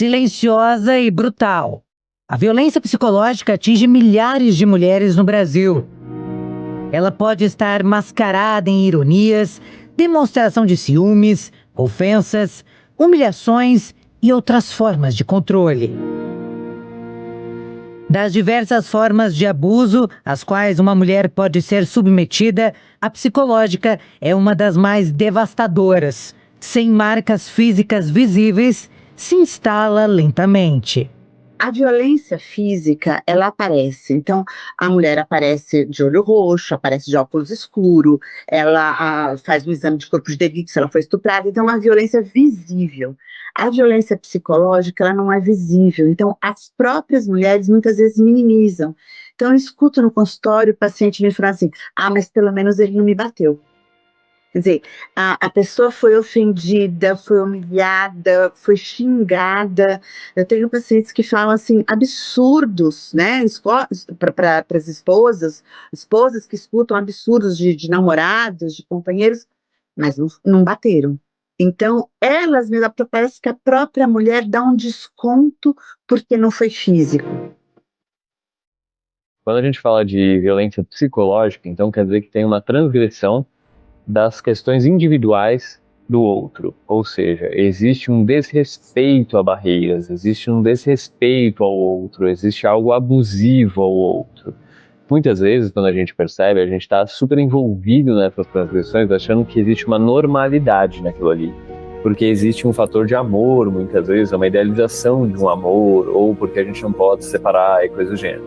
silenciosa e brutal. A violência psicológica atinge milhares de mulheres no Brasil. Ela pode estar mascarada em ironias, demonstração de ciúmes, ofensas, humilhações e outras formas de controle. Das diversas formas de abuso às quais uma mulher pode ser submetida, a psicológica é uma das mais devastadoras. Sem marcas físicas visíveis, se instala lentamente. A violência física, ela aparece. Então, a mulher aparece de olho roxo, aparece de óculos escuro, ela faz um exame de corpo de delito se ela foi estuprada. Então, a violência é visível. A violência psicológica, ela não é visível. Então, as próprias mulheres muitas vezes minimizam. Então, eu escuto no consultório o paciente me falar assim: mas pelo menos ele não me bateu. Quer dizer, a pessoa foi ofendida, foi humilhada, foi xingada. Eu tenho pacientes que falam assim, absurdos, né? Para as esposas que escutam absurdos de namorados, de companheiros, mas não bateram. Então, elas mesmas, parece que a própria mulher dá um desconto porque não foi físico. Quando a gente fala de violência psicológica, então quer dizer que tem uma transgressão das questões individuais do outro, ou seja, existe um desrespeito a barreiras, existe um desrespeito ao outro, existe algo abusivo ao outro. Muitas vezes, quando a gente percebe, a gente está super envolvido nessas transgressões, achando que existe uma normalidade naquilo ali, porque existe um fator de amor, muitas vezes, uma idealização de um amor, ou porque a gente não pode se separar e coisa do gênero.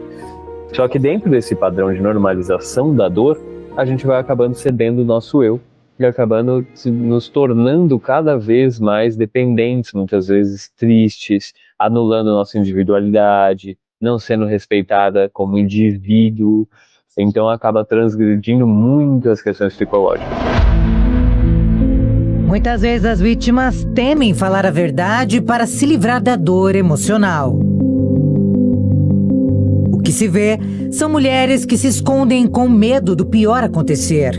Só que dentro desse padrão de normalização da dor, a gente vai acabando cedendo o nosso eu e acabando nos tornando cada vez mais dependentes, muitas vezes tristes, anulando a nossa individualidade, não sendo respeitada como indivíduo, então acaba transgredindo muitas questões psicológicas. Muitas vezes as vítimas temem falar a verdade para se livrar da dor emocional. O que se vê são mulheres que se escondem com medo do pior acontecer,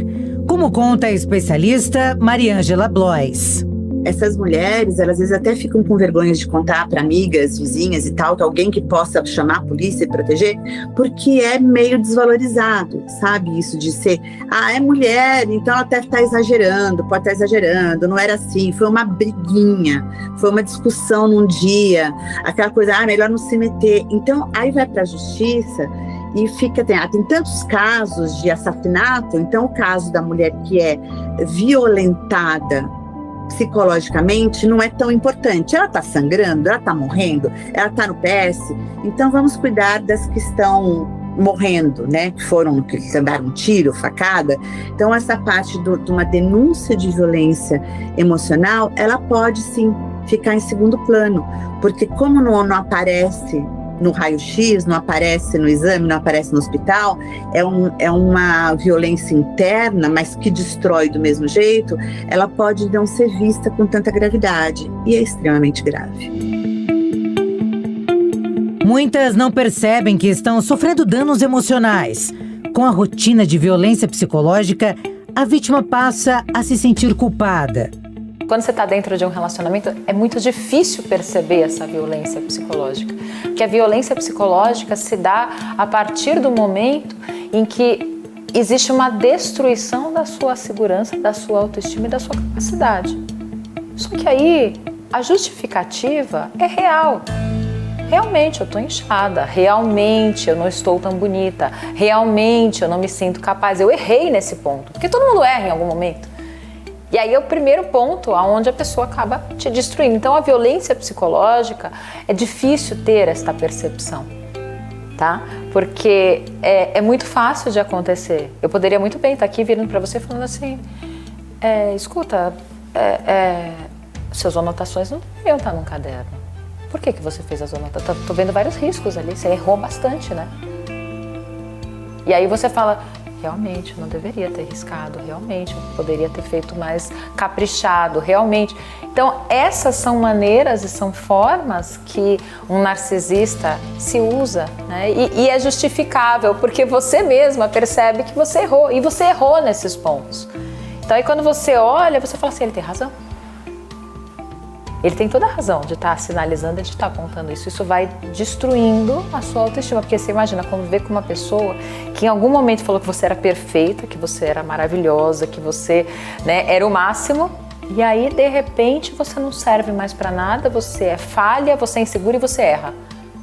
como conta a especialista Mariângela Blois. Essas mulheres, elas às vezes até ficam com vergonha de contar para amigas, vizinhas e tal, que alguém que possa chamar a polícia e proteger, porque é meio desvalorizado, sabe? Isso de ser, é mulher, então ela deve estar exagerando, pode estar exagerando, não era assim, foi uma briguinha, foi uma discussão num dia, aquela coisa, melhor não se meter. Então, aí vai para a justiça e fica, tem tantos casos de assassinato, então o caso da mulher que é violentada psicologicamente não é tão importante. Ela está sangrando, ela está morrendo, ela está no PS, então vamos cuidar das que estão morrendo, né? Que andaram tiro, facada. Então essa parte de uma denúncia de violência emocional, ela pode sim ficar em segundo plano, porque como não aparece no raio-x, não aparece no exame, não aparece no hospital, é uma violência interna, mas que destrói do mesmo jeito, ela pode não ser vista com tanta gravidade, e é extremamente grave. Muitas não percebem que estão sofrendo danos emocionais. Com a rotina de violência psicológica, a vítima passa a se sentir culpada. Quando você está dentro de um relacionamento, é muito difícil perceber essa violência psicológica. Porque a violência psicológica se dá a partir do momento em que existe uma destruição da sua segurança, da sua autoestima e da sua capacidade. Só que aí, a justificativa é real. Realmente eu estou inchada, realmente eu não estou tão bonita, realmente eu não me sinto capaz. Eu errei nesse ponto, porque todo mundo erra em algum momento. E aí é o primeiro ponto onde a pessoa acaba te destruindo. Então a violência psicológica é difícil ter esta percepção, tá? Porque é muito fácil de acontecer. Eu poderia muito bem estar aqui virando para você falando assim, escuta, suas anotações não deveriam estar num caderno. Por que você fez as anotações? Tô vendo vários riscos ali, você errou bastante, né? E aí você fala, realmente, eu não deveria ter riscado, realmente, eu poderia ter feito mais caprichado, realmente. Então, essas são maneiras e são formas que um narcisista se usa, né? E é justificável, porque você mesma percebe que você errou, e você errou nesses pontos. Então, aí quando você olha, você fala assim, ele tem razão. ele tem toda a razão de estar sinalizando, de estar apontando isso. Isso vai destruindo a sua autoestima, porque você imagina conviver com uma pessoa que em algum momento falou que você era perfeita, que você era maravilhosa, que você, né, era o máximo, e aí de repente você não serve mais para nada, você é falha, você é insegura e você erra.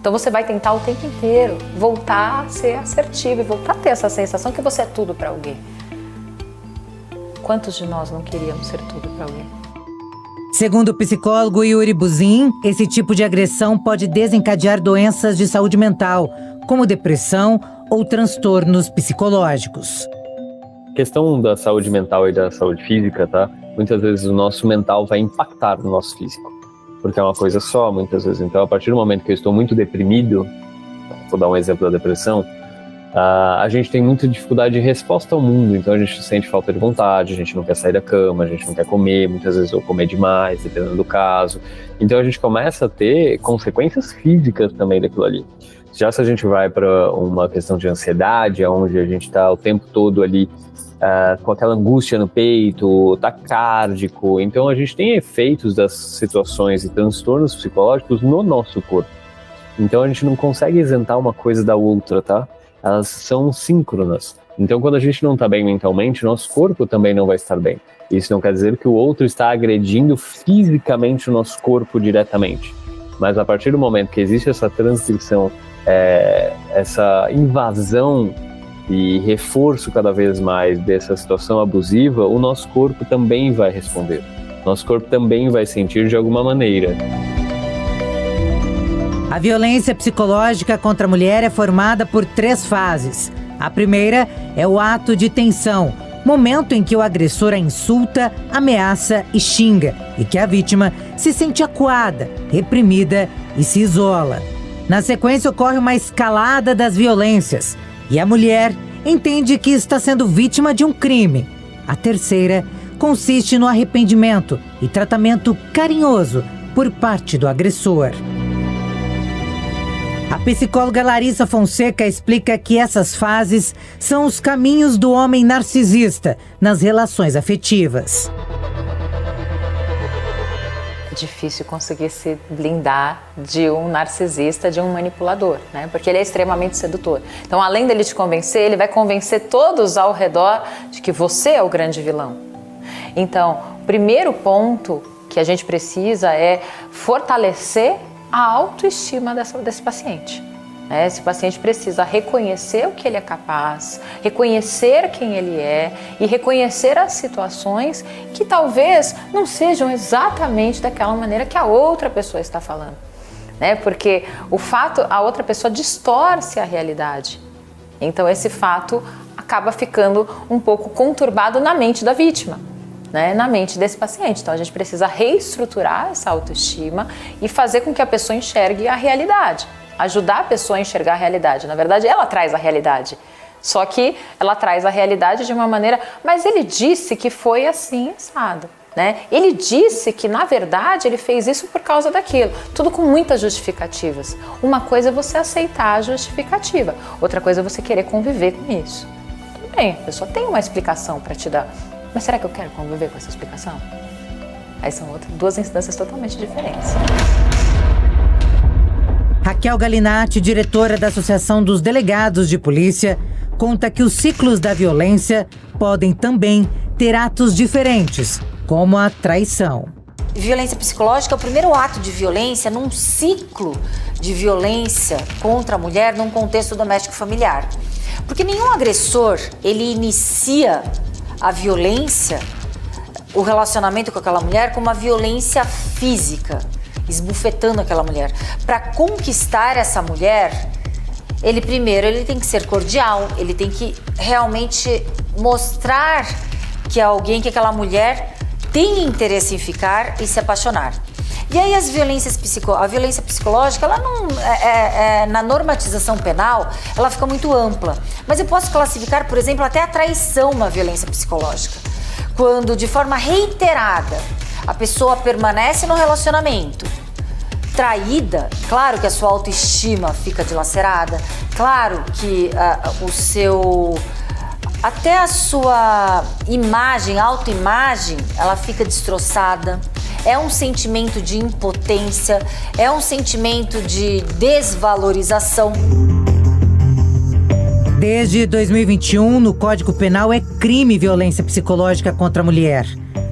Então você vai tentar o tempo inteiro voltar a ser assertivo e voltar a ter essa sensação que você é tudo para alguém. Quantos de nós não queríamos ser tudo para alguém? Segundo o psicólogo Yuri Buzin, esse tipo de agressão pode desencadear doenças de saúde mental, como depressão ou transtornos psicológicos. A questão da saúde mental e da saúde física, tá? Muitas vezes o nosso mental vai impactar no nosso físico, porque é uma coisa só, muitas vezes. Então, a partir do momento que eu estou muito deprimido, vou dar um exemplo da depressão, a gente tem muita dificuldade de resposta ao mundo, então a gente sente falta de vontade, a gente não quer sair da cama, a gente não quer comer, muitas vezes ou comer demais, dependendo do caso. Então a gente começa a ter consequências físicas também daquilo ali. Já se a gente vai para uma questão de ansiedade, onde a gente está o tempo todo ali com aquela angústia no peito, taquicárdico, então a gente tem efeitos das situações e transtornos psicológicos no nosso corpo. Então a gente não consegue isentar uma coisa da outra, tá? Elas são síncronas. Então, quando a gente não está bem mentalmente, nosso corpo também não vai estar bem. Isso não quer dizer que o outro está agredindo fisicamente o nosso corpo diretamente. Mas a partir do momento que existe essa transcrição, essa invasão e reforço cada vez mais dessa situação abusiva, o nosso corpo também vai responder. Nosso corpo também vai sentir de alguma maneira. A violência psicológica contra a mulher é formada por 3 fases. A primeira é o ato de tensão, momento em que o agressor a insulta, ameaça e xinga, e que a vítima se sente acuada, reprimida e se isola. Na sequência ocorre uma escalada das violências, e a mulher entende que está sendo vítima de um crime. A terceira consiste no arrependimento e tratamento carinhoso por parte do agressor. A psicóloga Larissa Fonseca explica que essas fases são os caminhos do homem narcisista nas relações afetivas. É difícil conseguir se blindar de um narcisista, de um manipulador, né? Porque ele é extremamente sedutor. Então, além dele te convencer, ele vai convencer todos ao redor de que você é o grande vilão. Então, o primeiro ponto que a gente precisa é fortalecer a autoestima desse paciente. Esse paciente precisa reconhecer o que ele é capaz, reconhecer quem ele é e reconhecer as situações que talvez não sejam exatamente daquela maneira que a outra pessoa está falando, né? Porque a outra pessoa distorce a realidade. Então esse fato acaba ficando um pouco conturbado na mente da vítima, né, na mente desse paciente. Então a gente precisa reestruturar essa autoestima e fazer com que a pessoa enxergue a realidade, ajudar a pessoa a enxergar a realidade. Na verdade, ela traz a realidade, só que ela traz a realidade de uma maneira, mas ele disse que foi assim, assado, né? Ele disse que, na verdade, ele fez isso por causa daquilo, tudo com muitas justificativas. Uma coisa é você aceitar a justificativa, outra coisa é você querer conviver com isso. Tudo bem, a pessoa tem uma explicação para te dar, mas será que eu quero conviver com essa explicação? Aí são duas instâncias totalmente diferentes. Raquel Galinatti, diretora da Associação dos Delegados de Polícia, conta que os ciclos da violência podem também ter atos diferentes, como a traição. Violência psicológica é o primeiro ato de violência num ciclo de violência contra a mulher num contexto doméstico familiar. Porque nenhum agressor, ele inicia a violência, o relacionamento com aquela mulher, com uma violência física, esbufetando aquela mulher. Para conquistar essa mulher, ele tem que ser cordial, ele tem que realmente mostrar que é alguém que aquela mulher tem interesse em ficar e se apaixonar. E aí a violência psicológica, ela não na normatização penal, ela fica muito ampla. Mas eu posso classificar, por exemplo, até a traição uma violência psicológica. Quando, de forma reiterada, a pessoa permanece no relacionamento traída, claro que a sua autoestima fica dilacerada, claro que até a sua imagem, autoimagem, ela fica destroçada, é um sentimento de impotência, é um sentimento de desvalorização. Desde 2021, no Código Penal é crime violência psicológica contra a mulher.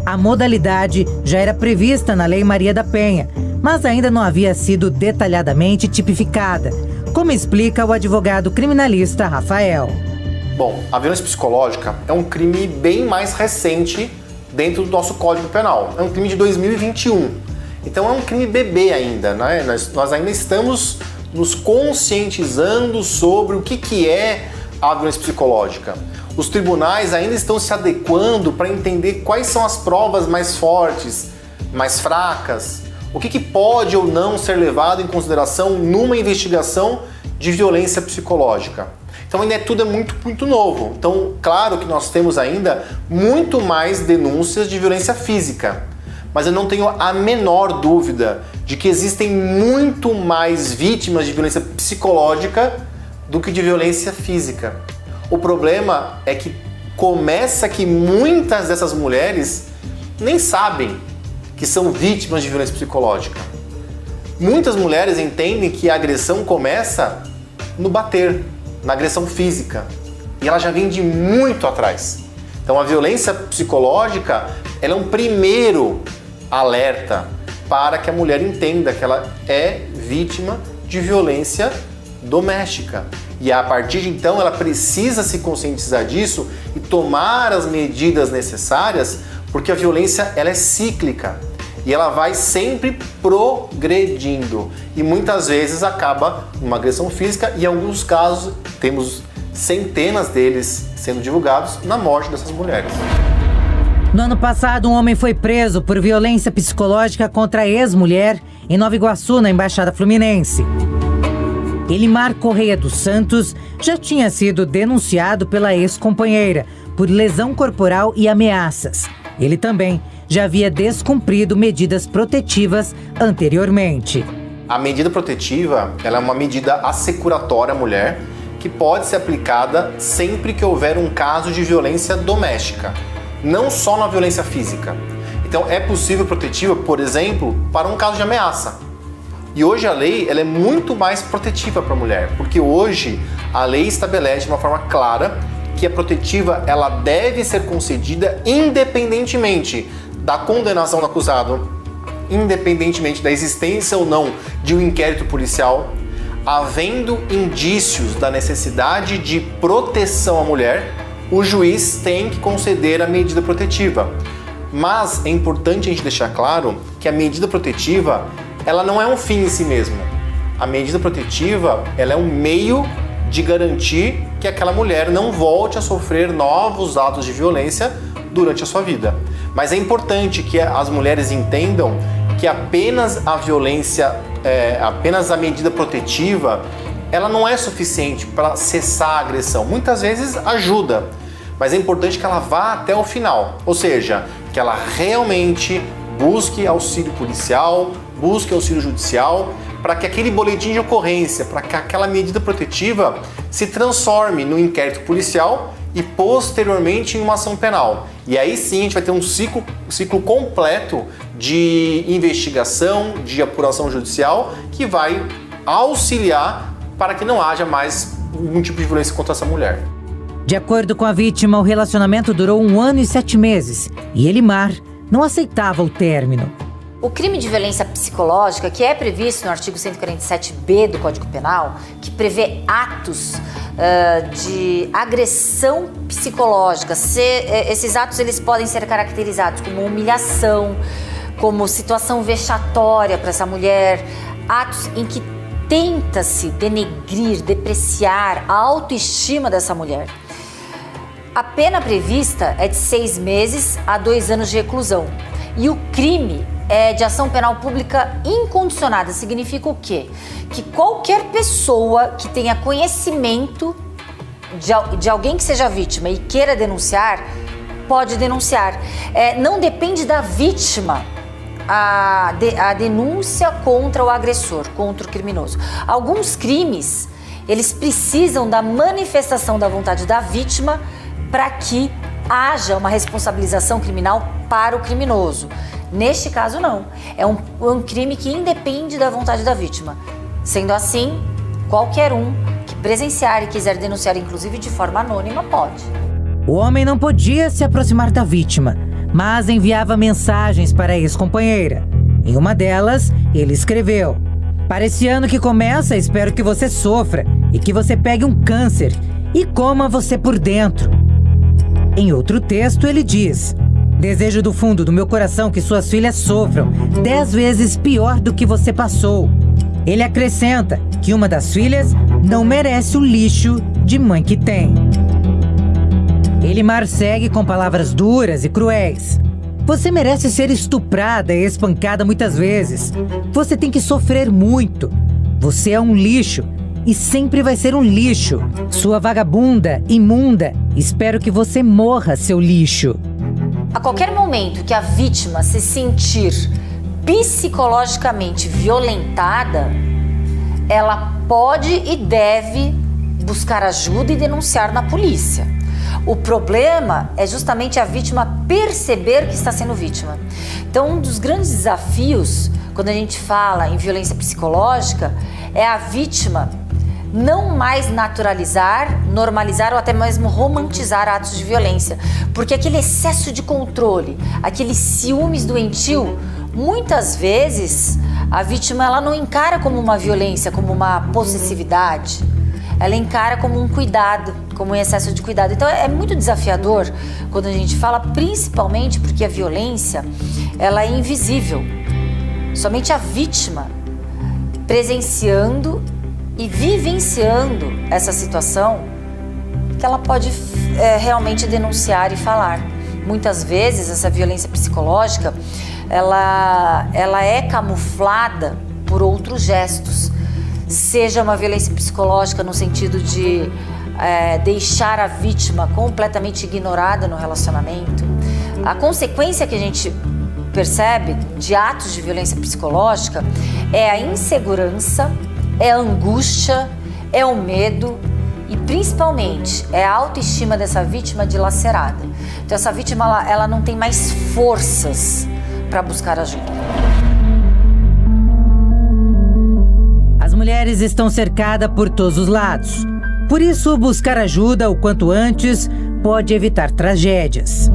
A modalidade já era prevista na Lei Maria da Penha, mas ainda não havia sido detalhadamente tipificada, como explica o advogado criminalista Rafael. Bom, a violência psicológica é um crime bem mais recente dentro do nosso Código Penal. É um crime de 2021. Então é um crime bebê ainda, né? Nós ainda estamos nos conscientizando sobre o que é a violência psicológica. Os tribunais ainda estão se adequando para entender quais são as provas mais fortes, mais fracas, o que pode ou não ser levado em consideração numa investigação de violência psicológica. Então ainda tudo é muito novo. Então, claro que nós temos ainda muito mais denúncias de violência física, mas eu não tenho a menor dúvida de que existem muito mais vítimas de violência psicológica do que de violência física. O problema é que começa que muitas dessas mulheres nem sabem que são vítimas de violência psicológica. Muitas mulheres entendem que a agressão começa no bater, na agressão física, e ela já vem de muito atrás. Então a violência psicológica ela é um primeiro alerta para que a mulher entenda que ela é vítima de violência doméstica. E a partir de então ela precisa se conscientizar disso e tomar as medidas necessárias, porque a violência ela é cíclica e ela vai sempre progredindo e muitas vezes acaba numa agressão física e em alguns casos temos centenas deles sendo divulgados na morte dessas mulheres. No ano passado, um homem foi preso por violência psicológica contra a ex-mulher em Nova Iguaçu, na Embaixada Fluminense. Elimar Correia dos Santos já tinha sido denunciado pela ex-companheira por lesão corporal e ameaças. Ele também já havia descumprido medidas protetivas anteriormente. A medida protetiva ela é uma medida assecuratória à mulher que pode ser aplicada sempre que houver um caso de violência doméstica, não só na violência física. Então é possível protetiva, por exemplo, para um caso de ameaça. E hoje a lei ela é muito mais protetiva para a mulher, porque hoje a lei estabelece de uma forma clara que a protetiva ela deve ser concedida independentemente da condenação do acusado, independentemente da existência ou não de um inquérito policial, havendo indícios da necessidade de proteção à mulher, o juiz tem que conceder a medida protetiva. Mas é importante a gente deixar claro que a medida protetiva ela não é um fim em si mesmo. A medida protetiva ela é um meio de garantir que aquela mulher não volte a sofrer novos atos de violência durante a sua vida. Mas é importante que as mulheres entendam que apenas a violência, apenas a medida protetiva, ela não é suficiente para cessar a agressão. Muitas vezes ajuda, mas é importante que ela vá até o final. Ou seja, que ela realmente busque auxílio policial, busque auxílio judicial, para que aquele boletim de ocorrência, para que aquela medida protetiva se transforme no inquérito policial e posteriormente em uma ação penal. E aí sim a gente vai ter um ciclo completo de investigação, de apuração judicial, que vai auxiliar para que não haja mais nenhum tipo de violência contra essa mulher. De acordo com a vítima, o relacionamento durou 1 ano e 7 meses e Elimar não aceitava o término. O crime de violência psicológica, que é previsto no artigo 147b do Código Penal, que prevê atos de agressão psicológica, esses atos eles podem ser caracterizados como humilhação, como situação vexatória para essa mulher, atos em que tenta-se denegrir, depreciar a autoestima dessa mulher. A pena prevista é de 6 meses a 2 anos de reclusão. E o crime é de ação penal pública incondicionada. Significa o quê? Que qualquer pessoa que tenha conhecimento de alguém que seja vítima e queira denunciar, pode denunciar. Não depende da vítima a denúncia contra o agressor, contra o criminoso. Alguns crimes, eles precisam da manifestação da vontade da vítima para que haja uma responsabilização criminal para o criminoso. Neste caso, não. É um crime que independe da vontade da vítima. Sendo assim, qualquer um que presenciar e quiser denunciar, inclusive de forma anônima, pode. O homem não podia se aproximar da vítima, mas enviava mensagens para a ex-companheira. Em uma delas, ele escreveu: "Para esse ano que começa, espero que você sofra e que você pegue um câncer e coma você por dentro." Em outro texto, ele diz: "Desejo do fundo do meu coração que suas filhas sofram 10 vezes pior do que você passou." Ele acrescenta que uma das filhas não merece o lixo de mãe que tem. Elimar segue com palavras duras e cruéis. "Você merece ser estuprada e espancada muitas vezes. Você tem que sofrer muito. Você é um lixo e sempre vai ser um lixo. Sua vagabunda, imunda, espero que você morra, seu lixo." A qualquer momento que a vítima se sentir psicologicamente violentada, ela pode e deve buscar ajuda e denunciar na polícia. O problema é justamente a vítima perceber que está sendo vítima. Então, um dos grandes desafios, quando a gente fala em violência psicológica, é a vítima não mais naturalizar, normalizar ou até mesmo romantizar atos de violência. Porque aquele excesso de controle, aquele ciúmes doentio, muitas vezes a vítima ela não encara como uma violência, como uma possessividade. Ela encara como um cuidado, como um excesso de cuidado. Então é muito desafiador quando a gente fala, principalmente porque a violência ela é invisível. Somente a vítima presenciando e vivenciando essa situação que ela pode realmente denunciar e falar. Muitas vezes essa violência psicológica ela é camuflada por outros gestos. Seja uma violência psicológica no sentido de deixar a vítima completamente ignorada no relacionamento. A consequência que a gente percebe de atos de violência psicológica é a insegurança, é a angústia, é o medo e principalmente é a autoestima dessa vítima dilacerada. Então essa vítima ela não tem mais forças para buscar ajuda. As mulheres estão cercadas por todos os lados. Por isso, buscar ajuda o quanto antes pode evitar tragédias.